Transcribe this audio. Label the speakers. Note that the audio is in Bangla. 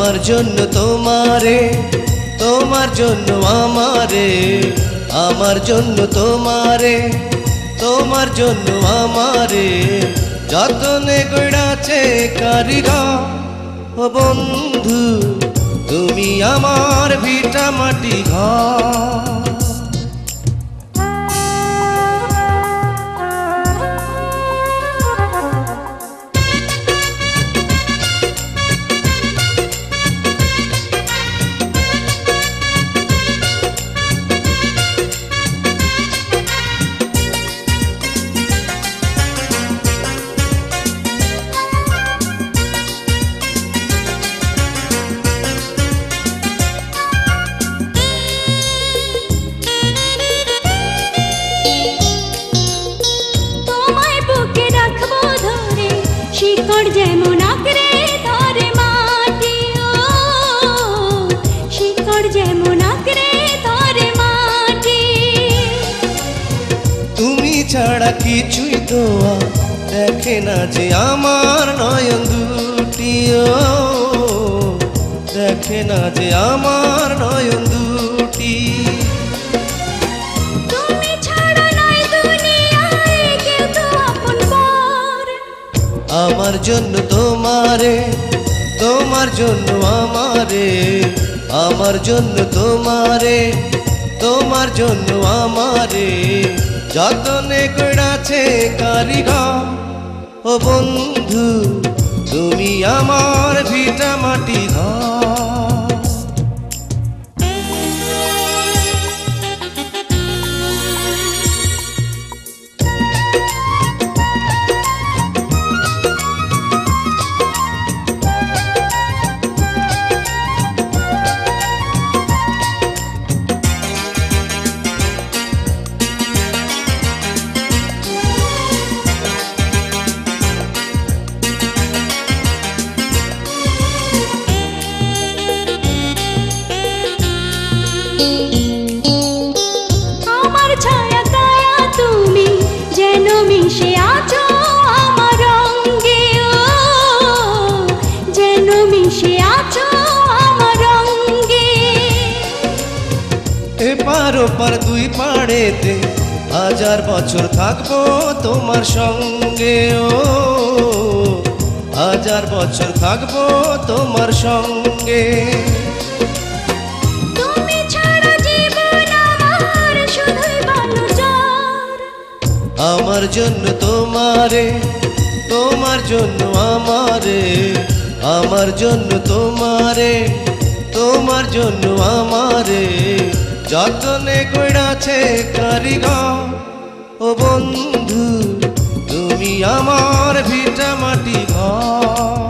Speaker 1: আমার জন্য তোমারে, তোমার জন্য আমারে, আমার জন্য তোমারে, তোমার জন্য আমারে যতনে গড়াছে কারিগর। ও বন্ধু তুমি আমার ভিটা মাটি ঘর।
Speaker 2: শিকড় যেমন আঁকড়ে ধরে মাটি, ও শিকড় যেমন আঁকড়ে ধরে মাটি।
Speaker 1: তুমি ছাড়া কিছুই তো দেখে না যে আমার নয়ন দুটি, ও দেখে না যে আমার নয়ন দুটি।
Speaker 2: তুমি ছাড়া নাই দুনিয়ায় কেউ তো আপন পর।
Speaker 1: আমার জন্য তোমারে, তোমার জন্য আমারে, আমার জন্য তোমারে, তোমার জন্য আমারে যতনে গড়াছে কারিগর। ও বন্ধু তুমি আমার ভিটা মাটি ঘর।
Speaker 2: আমার ছায়া কায়া তুমি যেন মিশে আছো আমার রঙে, ও যেন মিশে আছো আমার রঙে।
Speaker 1: এপার ওপার দুই পাড়েতে হাজার বছর থাকবো তোমার সঙ্গে, ও হাজার বছর থাকবো তোমার সঙ্গে।
Speaker 2: তুমি ছাড়া জীবন আমার শুধুই বালুচর।
Speaker 1: আমার জন্য তোমারে, তোমার জন্য আমারে, আমার জন্য তোমারে, তোমার জন্য আমারে যতনে গড়াছে কারিগর। ও বন্ধু তুমি আমার ভিটা মাটি ঘর।